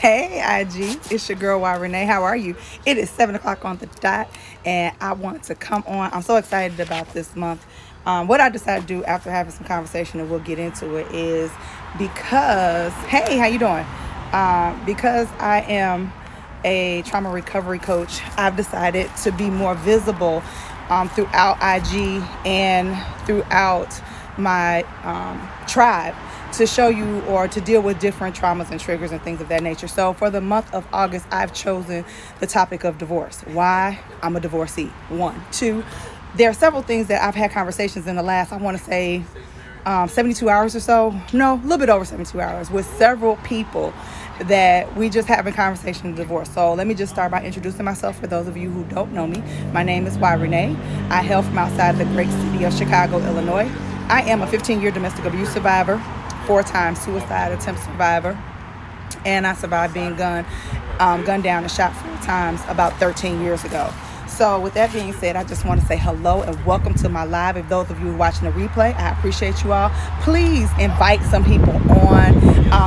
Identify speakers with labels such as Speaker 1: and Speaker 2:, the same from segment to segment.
Speaker 1: Hey, IG, it's your girl, Y Renee. How are you? It is 7 o'clock on the dot, and I want to come on. I'm so excited about this month. What I decided to do after having some conversation, and we'll get into it, is because, hey, how you doing? Because I am a trauma recovery coach, I've decided to be more visible throughout IG and throughout my tribe to show you or to deal with different traumas and triggers and things of that nature. So for the month of August, I've chosen the topic of divorce. Why? I'm a divorcee. 1. 2, there are several things that I've had conversations in the last, I want to say 72 hours or so. No, a little bit over 72 hours with several people that we just having conversation of divorce. So let me just start by introducing myself for those of you who don't know me. My name is Y Renee. I hail from outside the great city of Chicago, Illinois. I am a 15-year domestic abuse survivor, 4-time suicide attempt survivor, and I survived being gunned down and shot 4 times about 13 years ago. So with that being said, I just want to say hello and welcome to my live. If those of you who are watching the replay, I appreciate you all. Please invite some people on.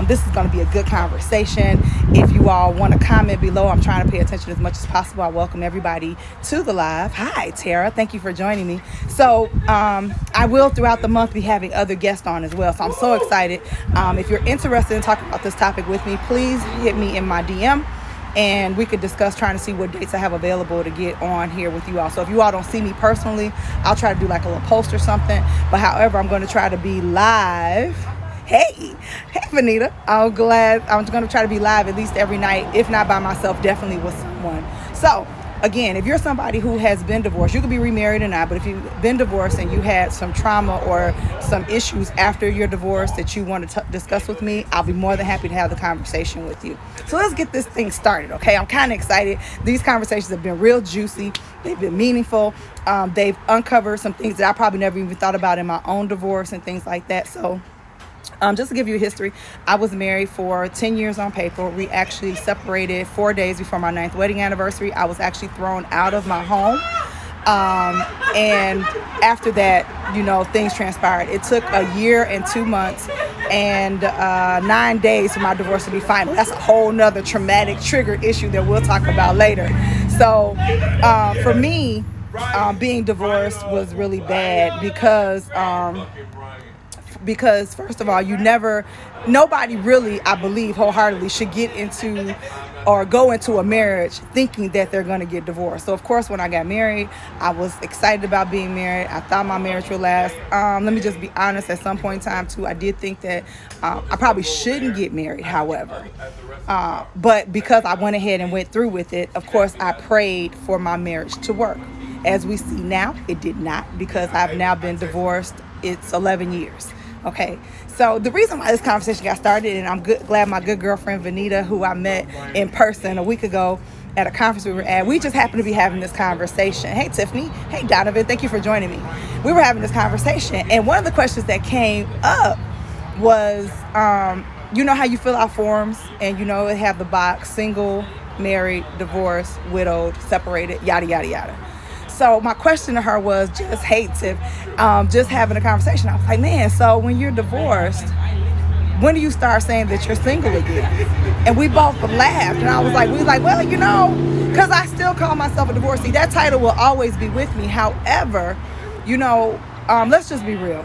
Speaker 1: This is going to be a good conversation. If you all want to comment below, I'm trying to pay attention as much as possible. I welcome everybody to the live. Hi, Tara. Thank you for joining me. So I will throughout the month be having other guests on as well. So I'm so excited. If you're interested in talking about this topic with me, please hit me in my DM. And we could discuss trying to see what dates I have available to get on here with you all. So if you all don't see me personally, I'll try to do like a little post or something. But however, I'm going to try to be live. Hey, Vanita. I'm going to try to be live at least every night, if not by myself, definitely with someone. So again, if you're somebody who has been divorced, you could be remarried or not, but if you've been divorced and you had some trauma or some issues after your divorce that you want to discuss with me, I'll be more than happy to have the conversation with you. So let's get this thing started, okay? I'm kind of excited. These conversations have been real juicy. They've been meaningful. They've uncovered some things that I probably never even thought about in my own divorce and things like that. So just to give you a history, I was married for 10 years on paper. We actually separated 4 days before my 9th wedding anniversary. I was actually thrown out of my home. And after that, things transpired. It took a year and 2 months and 9 days for my divorce to be final. That's a whole nother traumatic trigger issue that we'll talk about later. So for me, being divorced was really bad because first of all, nobody really, I believe wholeheartedly, should get into or go into a marriage thinking that they're going to get divorced. So of course, when I got married, I was excited about being married. I thought my marriage would last. Let me just be honest, at some point in time too, I did think that I probably shouldn't get married, however. But because I went ahead and went through with it, of course, I prayed for my marriage to work. As we see now, it did not, because I've now been divorced. It's 11 years. Okay, so the reason why this conversation got started, and I'm glad my good girlfriend Vanita, who I met in person a week ago at a conference we were at, we just happened to be having this conversation. Hey, Tiffany. Hey, Donovan. Thank you for joining me. We were having this conversation, and one of the questions that came up was, you know how you fill out forms, and it have the box, single, married, divorced, widowed, separated, yada, yada, yada. So my question to her was just, hey, Tiff, just having a conversation. I was like, man, so when you're divorced, when do you start saying that you're single again? And we both laughed. And we was like, well, because I still call myself a divorcee. That title will always be with me. However, let's just be real.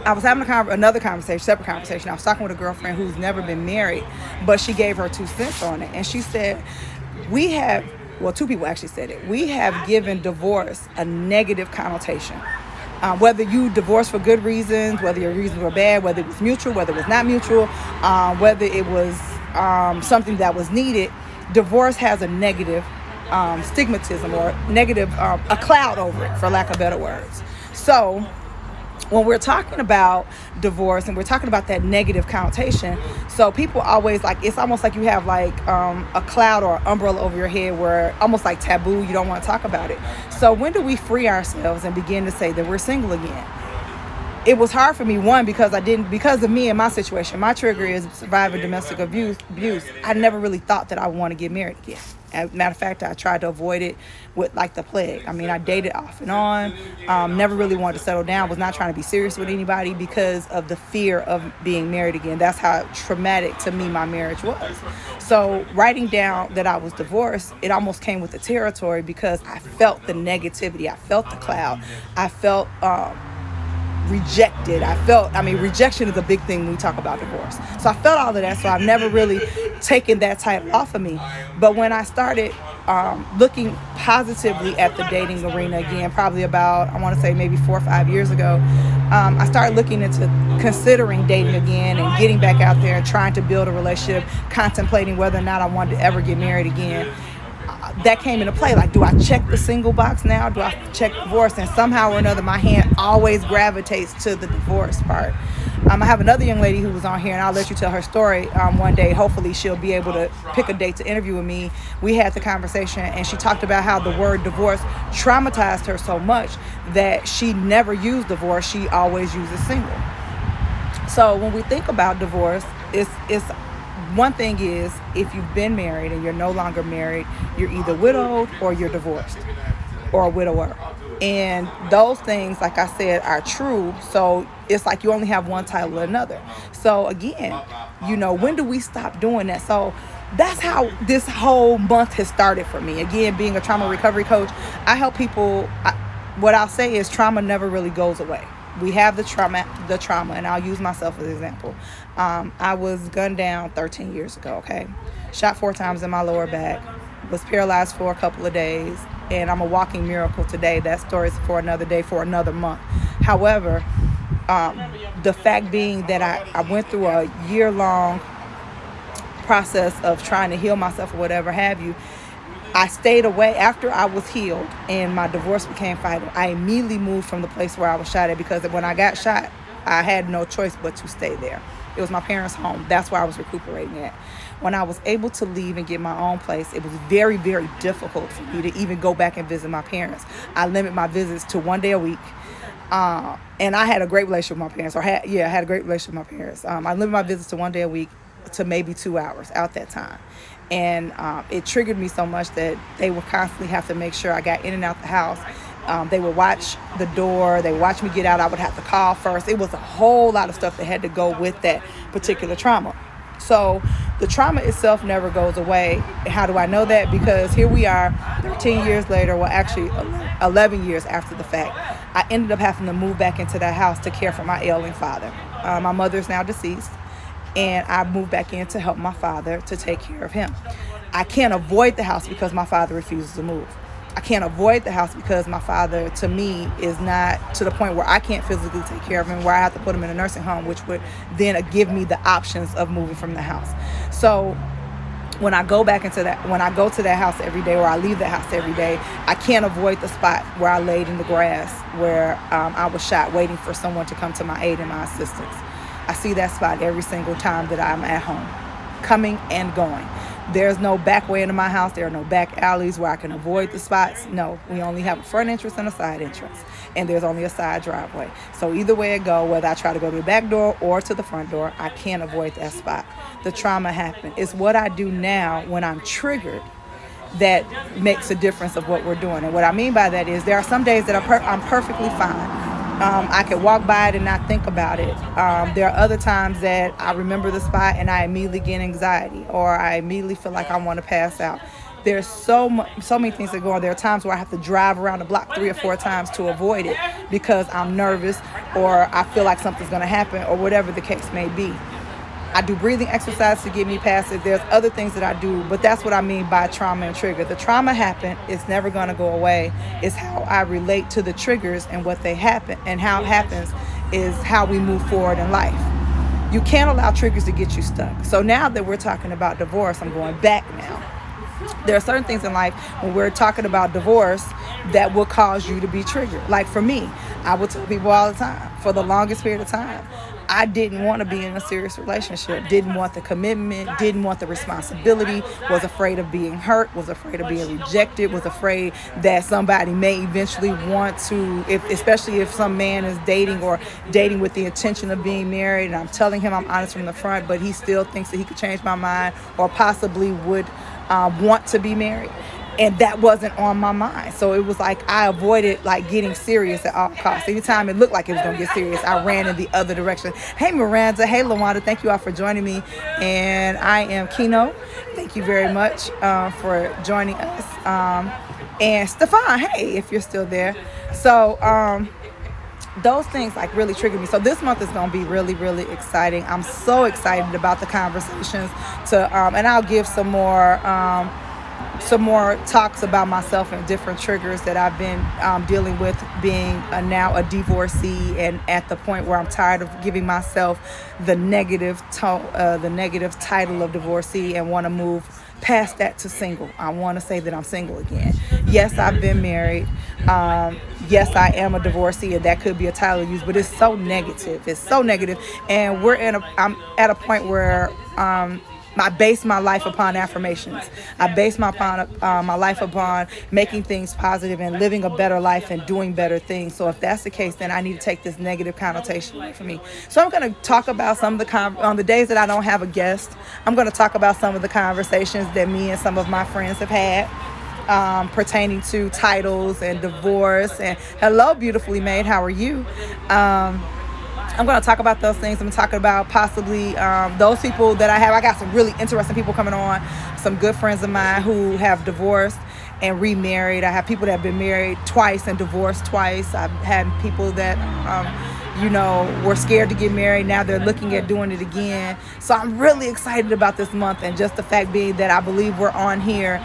Speaker 1: I was having another conversation, separate conversation. I was talking with a girlfriend who's never been married, but she gave her 2 cents on it. And she said, two people actually said it. We have given divorce a negative connotation. Whether you divorced for good reasons, whether your reasons were bad, whether it was mutual, whether it was not mutual, whether it was something that was needed, divorce has a negative stigmatism or negative, a cloud over it, for lack of better words. So when we're talking about divorce and we're talking about that negative connotation, so people always it's almost like you have a cloud or umbrella over your head where almost like taboo, you don't want to talk about it. So when do we free ourselves and begin to say that we're single again? it was hard for me, one, because of me and my situation. My trigger is surviving domestic abuse. I never really thought that I would want to get married again. As a matter of fact, I tried to avoid it with like the plague. I mean, I dated off and on, never really wanted to settle down, was not trying to be serious with anybody because of the fear of being married again. That's how traumatic to me my marriage was. So writing down that I was divorced, it almost came with the territory because I felt the negativity. I felt the cloud. I felt rejected. Rejection is a big thing when we talk about divorce. So I felt all of that. So I've never really taken that type off of me. But when I started looking positively at the dating arena again, probably about, I want to say maybe 4 or 5 years ago, I started looking into considering dating again and getting back out there and trying to build a relationship, contemplating whether or not I wanted to ever get married again. That came into play. Like, do I check the single box now? Do I check divorce? And somehow or another, my hand always gravitates to the divorce part. I have another young lady who was on here, and I'll let you tell her story one day. Hopefully, she'll be able to pick a date to interview with me. We had the conversation, and she talked about how the word divorce traumatized her so much that she never used divorce. She always uses single. So when we think about divorce, it's one thing is, if you've been married and you're no longer married, you're either widowed or you're divorced or a widower. And those things, like I said, are true. So it's like you only have one title or another. So again, when do we stop doing that? So that's how this whole month has started for me. Again, being a trauma recovery coach, I help people. What I'll say is trauma never really goes away. We have the trauma, and I'll use myself as an example. I was gunned down 13 years ago, okay? Shot 4 times in my lower back, was paralyzed for a couple of days, and I'm a walking miracle today. That story is for another day, for another month. However, the fact being that I went through a year-long process of trying to heal myself or whatever have you, I stayed away after I was healed and my divorce became final. I immediately moved from the place where I was shot at, because when I got shot, I had no choice but to stay there. It was my parents' home. That's where I was recuperating at. When I was able to leave and get my own place, it was very, very difficult for me to even go back and visit my parents. I limit my visits to 1 day a week. And I had a great relationship with my parents. I had a great relationship with my parents. I limited my visits to 1 day a week to maybe 2 hours out that time. And it triggered me so much that they would constantly have to make sure I got in and out the house. They would watch the door. They would watch me get out. I would have to call first. It was a whole lot of stuff that had to go with that particular trauma. So the trauma itself never goes away. How do I know that? Because here we are 13 years later, well, actually 11 years after the fact. I ended up having to move back into that house to care for my ailing father. My mother is now deceased. And I moved back in to help my father to take care of him. I can't avoid the house because my father refuses to move. I can't avoid the house because my father, to me, is not to the point where I can't physically take care of him, where I have to put him in a nursing home, which would then give me the options of moving from the house. So when I go back into that, when I go to that house every day, or I leave the house every day, I can't avoid the spot where I laid in the grass, where I was shot, waiting for someone to come to my aid and my assistance. I see that spot every single time that I'm at home, coming and going. There's no back way into my house. There are no back alleys where I can avoid the spots. No, we only have a front entrance and a side entrance. And there's only a side driveway. So either way it go, whether I try to go to the back door or to the front door, I can't avoid that spot. The trauma happened. It's what I do now when I'm triggered that makes a difference of what we're doing. And what I mean by that is there are some days that I'm perfectly fine. I can walk by it and not think about it. There are other times that I remember the spot and I immediately get anxiety, or I immediately feel like I want to pass out. There's so many things that go on. There are times where I have to drive around the block 3 or 4 times to avoid it because I'm nervous, or I feel like something's going to happen, or whatever the case may be. I do breathing exercise to get me past it. There's other things that I do, but that's what I mean by trauma and trigger. The trauma happened. It's never going to go away. It's how I relate to the triggers and what they happen, and how it happens is how we move forward in life. You can't allow triggers to get you stuck. So now that we're talking about divorce, I'm going back now. There are certain things in life when we're talking about divorce that will cause you to be triggered. Like for me, I will tell people all the time, for the longest period of time, I didn't want to be in a serious relationship, didn't want the commitment, didn't want the responsibility, was afraid of being hurt, was afraid of being rejected, was afraid that somebody may eventually want to, especially if some man is dating or dating with the intention of being married, and I'm telling him I'm honest from the front, but he still thinks that he could change my mind or possibly would want to be married. And that wasn't on my mind. So it was like I avoided like getting serious at all costs. Anytime it looked like it was going to get serious, I ran in the other direction. Hey, Miranda. Hey, Lawanda. Thank you all for joining me. And I am Kino. Thank you very much for joining us. And Stefan, hey, if you're still there. So those things like really triggered me. So this month is going to be really, really exciting. I'm so excited about the conversations and I'll give some more talks about myself and different triggers that I've been dealing with, being now a divorcee and at the point where I'm tired of giving myself the negative title of divorcee and want to move past that to single. I want to say that I'm single again. Yes, I've been married. Yes, I am a divorcee, and that could be a title used, but it's so negative. It's so negative, and I'm at a point where I base my life upon affirmations. I base my life upon making things positive and living a better life and doing better things. So if that's the case, then I need to take this negative connotation away from me. So I'm going to talk about some of on the days that I don't have a guest, I'm going to talk about some of the conversations that me and some of my friends have had pertaining to titles and divorce. And hello, beautifully made. How are you? I'm going to talk about those things. I'm talking about possibly those people that I have. I got some really interesting people coming on, some good friends of mine who have divorced and remarried. I have people that have been married twice and divorced twice. I've had people that, were scared to get married. Now they're looking at doing it again. So I'm really excited about this month, and just the fact being that I believe we're on here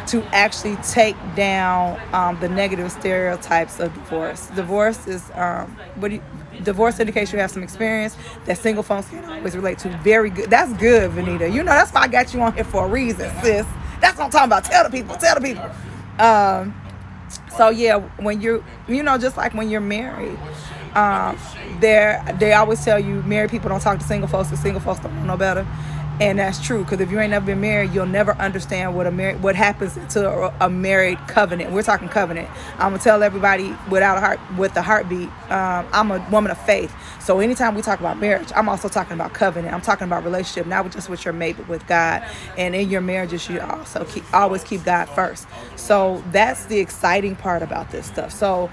Speaker 1: to actually take down the negative stereotypes of divorce. Divorce is divorce indicates you have some experience that single folks can always relate to. Very good. That's good, Vanita. That's why I got you on here for a reason, sis. That's what I'm talking about. Tell the people. So yeah, when you're, just like when you're married, they always tell you married people don't talk to single folks because single folks don't know no better. And that's true, because if you ain't never been married, you'll never understand what happens to a married covenant. We're talking covenant. I'm gonna tell everybody with a heartbeat. I'm a woman of faith. So anytime we talk about marriage, I'm also talking about covenant. I'm talking about relationship, not just with your mate, but with God. And in your marriages, you also always keep God first. So that's the exciting part about this stuff. So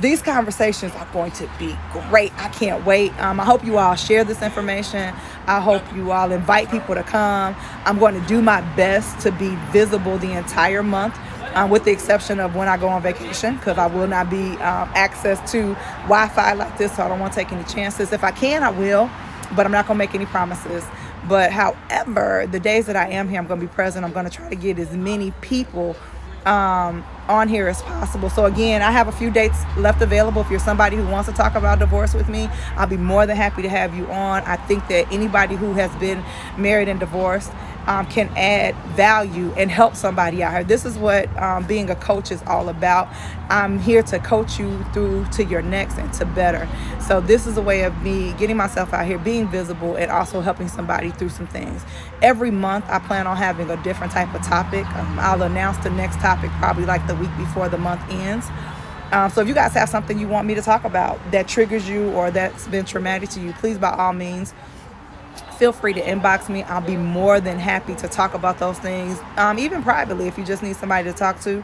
Speaker 1: these conversations are going to be great. I can't wait. I hope you all share this information. I hope you all invite people to come. I'm going to do my best to be visible the entire month, with the exception of when I go on vacation, because I will not be access to Wi-Fi like this, so I don't want to take any chances. If I can, I will, but I'm not going to make any promises. But however, the days that I am here, I'm going to be present. I'm going to try to get as many people on here as possible. So again, I have a few dates left available. If you're somebody who wants to talk about divorce with me, I'll be more than happy to have you on. I think that anybody who has been married and divorced can add value and help somebody out here. This is what being a coach is all about. I'm here to coach you through to your next and to better. So this is a way of me getting myself out here, being visible, and also helping somebody through some things. Every month I plan on having a different type of topic. I'll announce the next topic probably like the week before the month ends. So if you guys have something you want me to talk about that triggers you or that's been traumatic to you, please by all means feel free to inbox me. I'll be more than happy to talk about those things, even privately. If you just need somebody to talk to,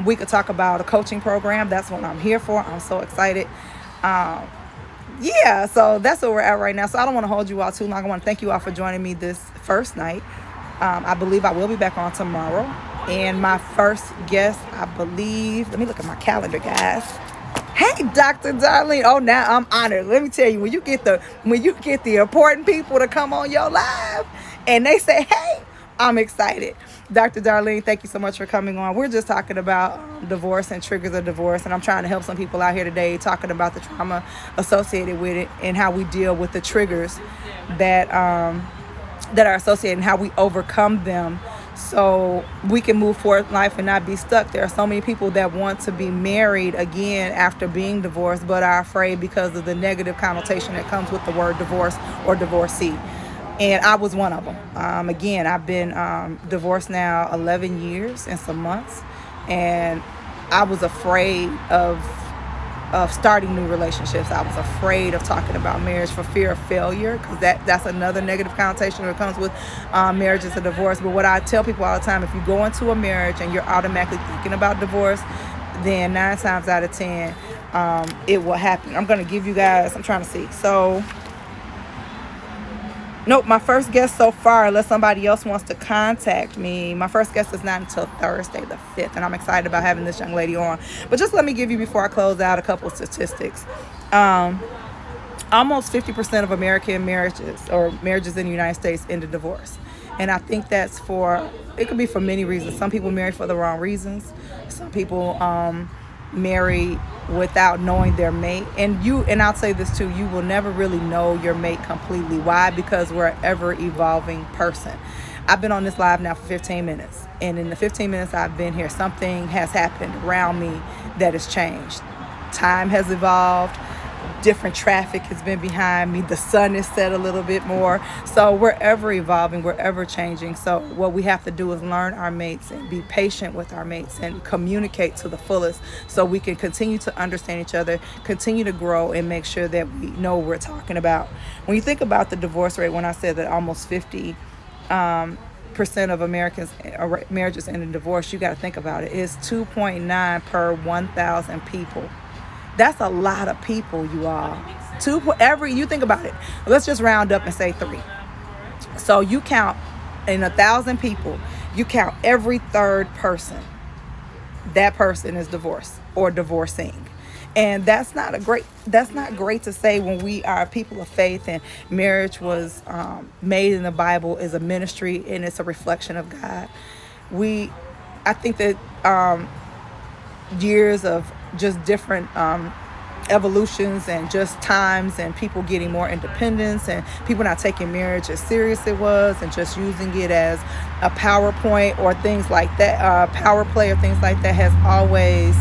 Speaker 1: we could talk about a coaching program. That's what I'm here for. I'm so excited. So that's where we're at right now. So I don't want to hold you all too long. I want to thank you all for joining me this first night. I believe I will be back on tomorrow. And my first guest, I believe, let me look at my calendar, guys. Hey, Dr. Darlene. Oh, now I'm honored. Let me tell you, when you get the important people to come on your live and they say, hey, I'm excited. Dr. Darlene, thank you so much for coming on. We're just talking about divorce and triggers of divorce, and I'm trying to help some people out here today talking about the trauma associated with it and how we deal with the triggers that are associated and how we overcome them so we can move forward in life and not be stuck. There are so many people that want to be married again after being divorced, but are afraid because of the negative connotation that comes with the word divorce or divorcee. And I was one of them. Again, I've been divorced now 11 years and some months, and I was afraid of starting new relationships. I was afraid of talking about marriage for fear of failure, because that's another negative connotation that comes with marriages and divorce. But what I tell people all the time, if you go into a marriage and you're automatically thinking about divorce, then 9 times out of 10, it will happen. I'm going to give you guys, I'm trying to see. So, nope, my first guest so far, unless somebody else wants to contact me, my first guest is not until Thursday the 5th, and I'm excited about having this young lady on. But just let me give you, before I close out, a couple of statistics. Almost 50% of American marriages, or marriages in the United States, end in divorce. And I think that's it could be for many reasons. Some people marry for the wrong reasons. Some people marry without knowing their mate. And I'll say this too, you will never really know your mate completely. Why? Because we're an ever evolving person. I've been on this live now for 15 minutes. And in the 15 minutes I've been here, something has happened around me that has changed. Time has evolved. Different traffic has been behind me. The sun is set a little bit more. So we're ever evolving. We're ever changing. So what we have to do is learn our mates and be patient with our mates and communicate to the fullest, so we can continue to understand each other, continue to grow, and make sure that we know what we're talking about. When you think about the divorce rate, when I said that almost 50% of Americans marriages end in divorce, you got to think about it. It's 2.9 per 1,000 people. That's a lot of people, you all. You think about it. Let's just round up and say 3. So you count in 1,000 people, you count every third person. That person is divorced or divorcing. And that's not great to say when we are people of faith, and marriage was made in the Bible, is a ministry, and it's a reflection of God. I think that years of just different evolutions and just times, and people getting more independence, and people not taking marriage as serious it was, and just using it as a PowerPoint or things like that, power play or things like that, has always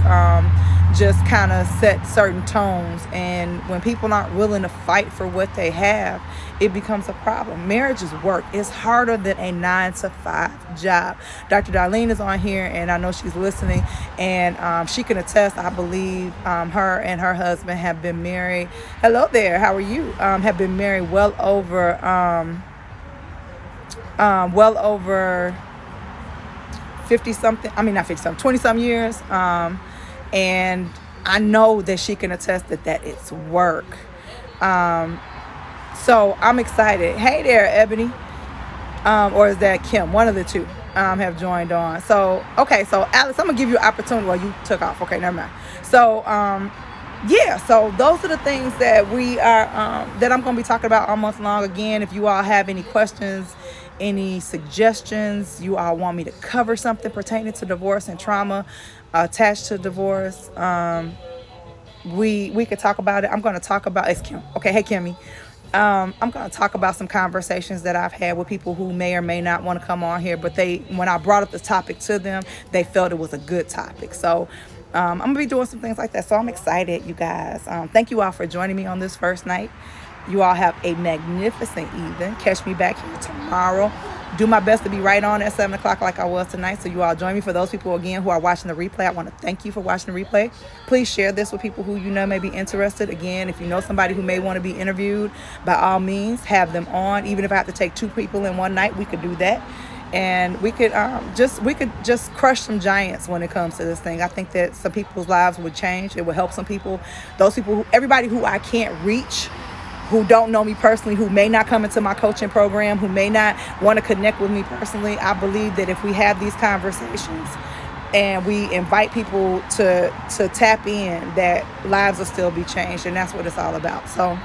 Speaker 1: just kind of set certain tones. And when people aren't willing to fight for what they have, it becomes a problem. Marriage is work. It's harder than a 9-to-5 job. Dr. Darlene is on here, and I know she's listening, and she can attest. I believe her and her husband have been married. Hello there. How are you? Have been married well over 50 something. I mean, not 50 something, 20 some years. And I know that she can attest that it's work. So I'm excited. Hey there, Ebony. Or is that Kim? One of the two have joined on. So, okay. So Alex, I'm going to give you an opportunity while you took off. Okay, never mind. So, yeah. So those are the things that we are, that I'm going to be talking about all month long. Again, if you all have any questions, any suggestions, you all want me to cover something pertaining to divorce and trauma attached to divorce, we could talk about it. I'm going to talk about, it's Kim. Okay, hey Kimmy. I'm going to talk about some conversations that I've had with people who may or may not want to come on here, but when I brought up the topic to them, they felt it was a good topic. So I'm going to be doing some things like that. So I'm excited, you guys. Thank you all for joining me on this first night. You all have a magnificent evening. Catch me back here tomorrow. Do my best to be right on at 7 o'clock like I was tonight, so you all join me. For those people, again, who are watching the replay, I want to thank you for watching the replay. Please share this with people who you know may be interested. Again, if you know somebody who may want to be interviewed, by all means, have them on. Even if I have to take 2 people in one night, we could do that. And we could just crush some giants when it comes to this thing. I think that some people's lives would change. It would help some people. Those people, everybody who I can't reach, who don't know me personally, who may not come into my coaching program, who may not want to connect with me personally, I believe that if we have these conversations and we invite people to tap in, that lives will still be changed. And that's what it's all about. So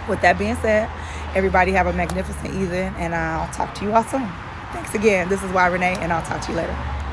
Speaker 1: with that being said, everybody have a magnificent evening, and I'll talk to you all soon. Thanks again. This is Y Renee, and I'll talk to you later.